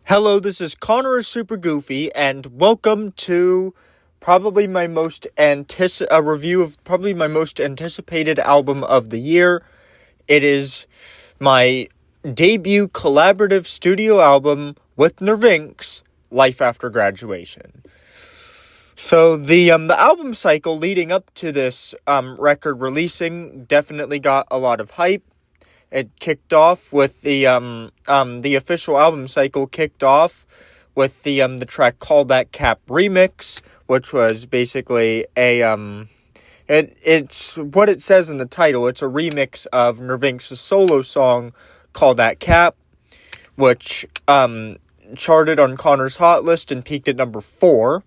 Hello, this is CONNORISSUPERGOOFY, and welcome to probably my most a review of probably my most anticipated album of the year. It is my debut collaborative studio album with Nervynx, Life After Graduation. So the album cycle leading up to this record releasing definitely got a lot of hype. It kicked off with the official album cycle kicked off with the track Call That Cap remix, which was basically it's what it says in the title. It's a remix of Nervynx's solo song Call That Cap, which charted on Connor's Hot List and peaked at number 4.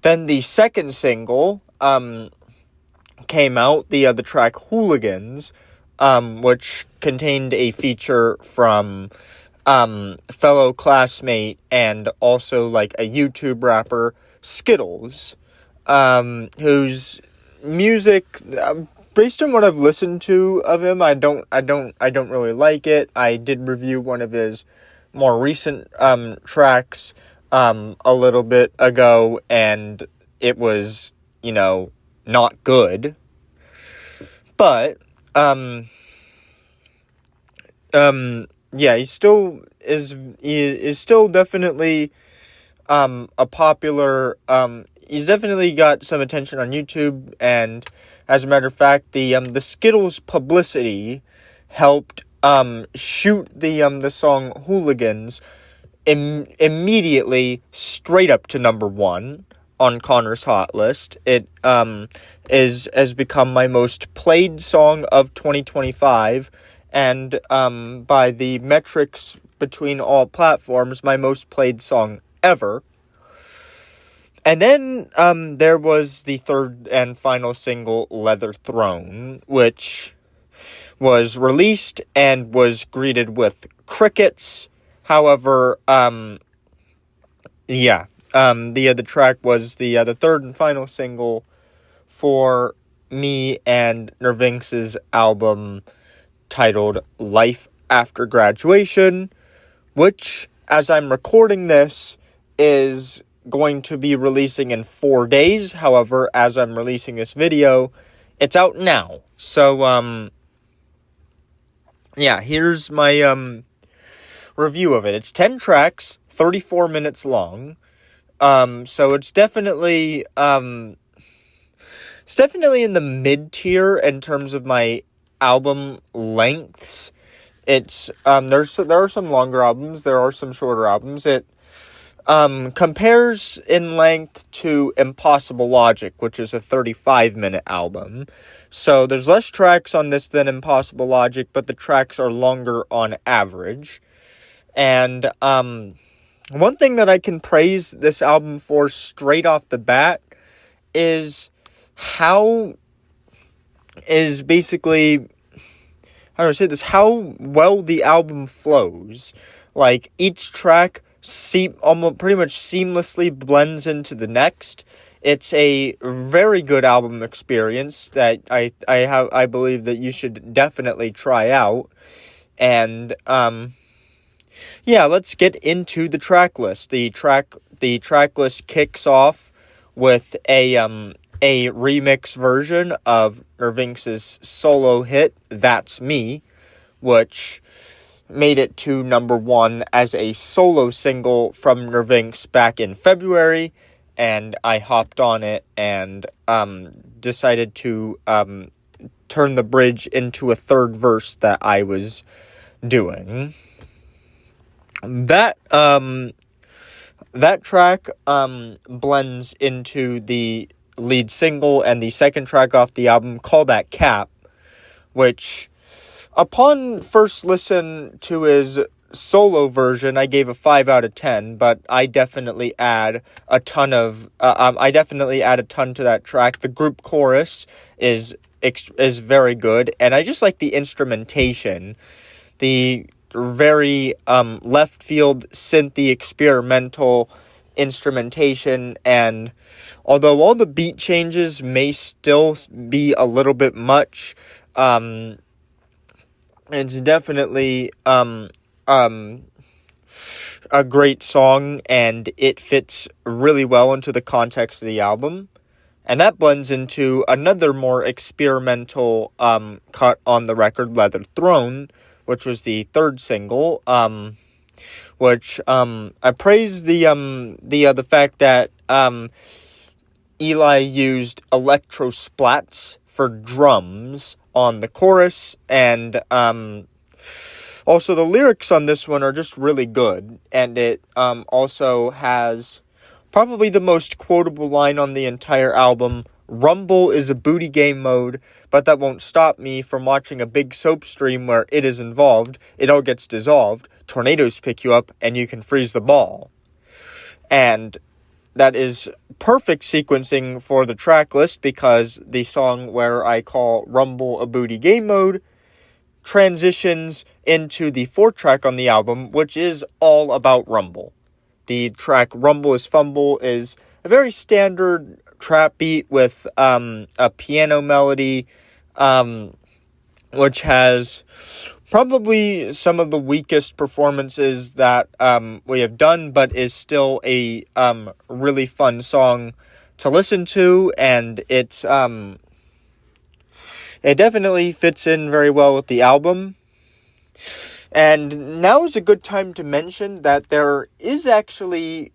Then the second single came out, the track Hooligans, which contained a feature from fellow classmate and also like a YouTube rapper, Skittles, whose music, based on what I've listened to of him, I don't really like it. I did review one of his more recent tracks a little bit ago, and it was, not good. But yeah, he is still definitely a popular, he's definitely got some attention on YouTube, and as a matter of fact, the Skittles publicity helped shoot the song Hooligans immediately straight up to number 1 on Connor's Hot List. It has become my most played song of 2025, and by the metrics between all platforms, my most played song ever. And then there was the third and final single, Leather Throne, which was released and was greeted with crickets. However, the track was the third and final single for me and Nervynx's album titled Life After Graduation, which, as I'm recording this, is going to be releasing in 4 days. However, as I'm releasing this video, it's out now. So, here's my review of it. It's 10 tracks, 34 minutes long. So it's definitely in the mid-tier in terms of my album lengths. It's there are some longer albums, there are some shorter albums. It compares in length to Impossible Logic, which is a 35-minute album. So there's less tracks on this than Impossible Logic, but the tracks are longer on average. And one thing that I can praise this album for straight off the bat is how well the album flows. Like, each track almost pretty much seamlessly blends into the next. It's a very good album experience that I believe that you should definitely try out. And let's get into the track list. The track list kicks off with a remix version of Nervynx's solo hit, That's Me, which made it to number 1 as a solo single from Nervynx back in February, and I hopped on it and decided to turn the bridge into a third verse that I was doing. That track blends into the lead single and the second track off the album, Call That Cap, which, upon first listen to his solo version, I gave a 5 out of 10, but I definitely add a ton to that track. The group chorus is very good, and I just like the instrumentation. The very left field synthy experimental instrumentation, and although all the beat changes may still be a little bit much, it's definitely a great song, and it fits really well into the context of the album. And that blends into another more experimental cut on the record, Leather Throne, which was the third single, which I praise the fact that Eli used electro splats for drums on the chorus, and also the lyrics on this one are just really good, and it also has probably the most quotable line on the entire album: "Rumble is a booty game mode, but that won't stop me from watching a big soap stream where it is involved. It all gets dissolved. Tornadoes pick you up, and you can freeze the ball." And that is perfect sequencing for the track list, because the song where I call Rumble a booty game mode transitions into the fourth track on the album, which is all about Rumble. The track Rumble is Fumble is a very standard trap beat with a piano melody, which has probably some of the weakest performances that we have done, but is still a really fun song to listen to, and it definitely fits in very well with the album. And now is a good time to mention that there is actually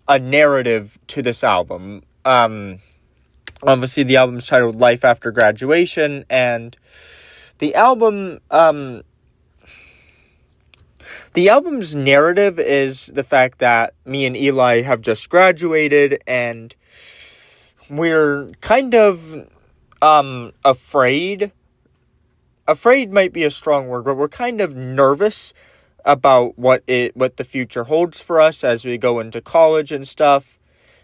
a narrative to this album. Obviously, the album's titled Life After Graduation, and the album's narrative is the fact that me and Eli have just graduated, and we're kind of afraid. Afraid might be a strong word, but we're kind of nervous about what the future holds for us as we go into college and stuff.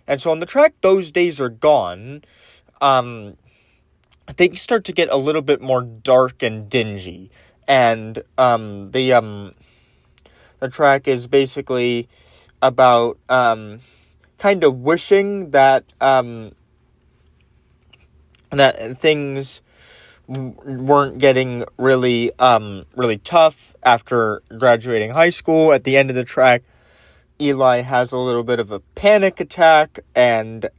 And so on the track Those Days Are Gone, things start to get a little bit more dark and dingy. And the track is basically about kind of wishing that that things weren't getting really tough after graduating high school. At the end of the track, Eli has a little bit of a panic attack, and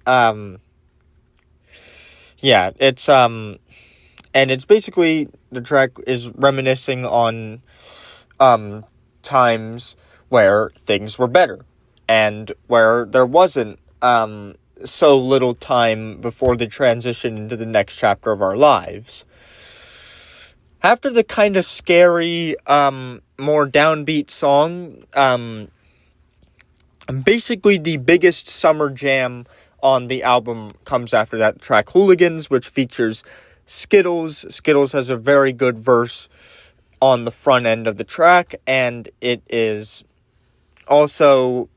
it's basically, the track is reminiscing on times where things were better, and where there wasn't so little time before the transition into the next chapter of our lives. After the kind of scary, more downbeat song, basically the biggest summer jam on the album comes after that, track Hooligans, which features Skittles. Skittles has a very good verse on the front end of the track, and it is also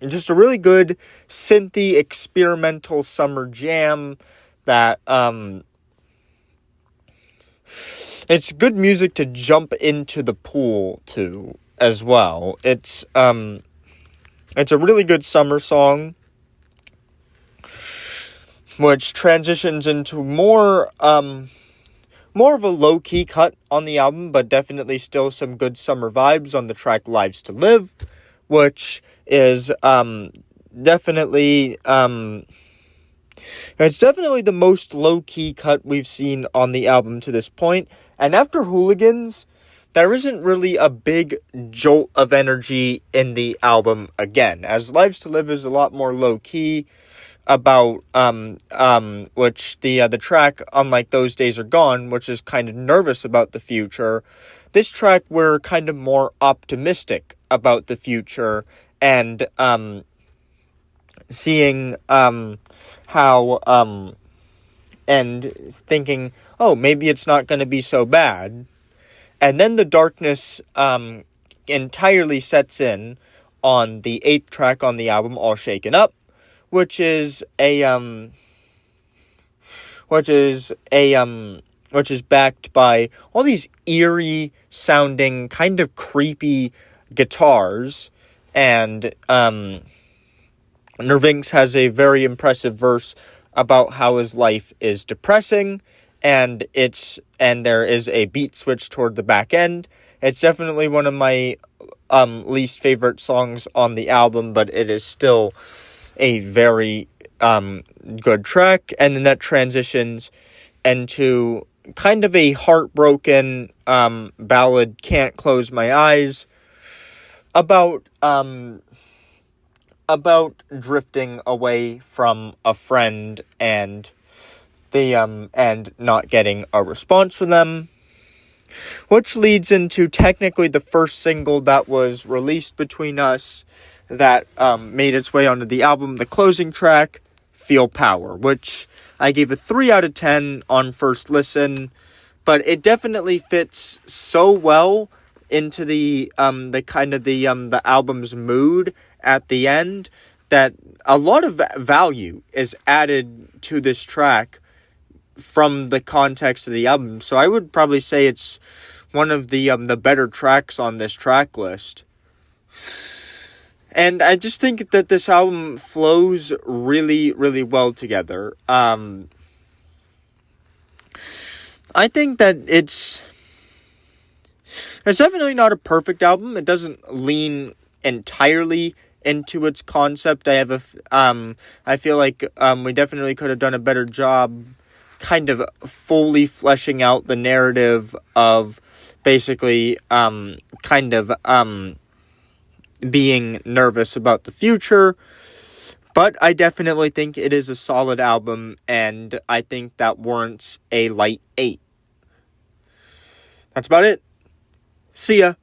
just a really good synthy experimental summer jam that it's good music to jump into the pool to as well. It's a really good summer song, which transitions into more of a low-key cut on the album, but definitely still some good summer vibes on the track Lives to Live, which is definitely it's definitely the most low-key cut we've seen on the album to this point. And after Hooligans, there isn't really a big jolt of energy in the album again, as Lives to Live is a lot more low-key about which the track, unlike Those Days Are Gone, which is kind of nervous about the future, this track we're kind of more optimistic about the future, and seeing how and thinking, oh, maybe it's not going to be so bad. And then the darkness entirely sets in on the 8th track on the album, All Shaken Up, which is backed by all these eerie sounding, kind of creepy guitars, and Nervynx has a very impressive verse about how his life is depressing, and there is a beat switch toward the back end. It's definitely one of my least favorite songs on the album, but it is still a very good track. And then that transitions into kind of a heartbroken ballad, Can't Close My Eyes, about drifting away from a friend and and not getting a response from them, which leads into technically the first single that was released between us that made its way onto the album, the closing track, Feel Power, which I gave a 3 out of 10 on first listen, but it definitely fits so well into the album's mood at the end that a lot of value is added to this track from the context of the album. So I would probably say it's one of the better tracks on this track list. And I just think that this album flows really, really well together. I think that it's definitely not a perfect album. It doesn't lean entirely into its concept. I feel like we definitely could have done a better job kind of fully fleshing out the narrative of basically being nervous about the future. But I definitely think it is a solid album, and I think that warrants a light 8. That's about it. See ya.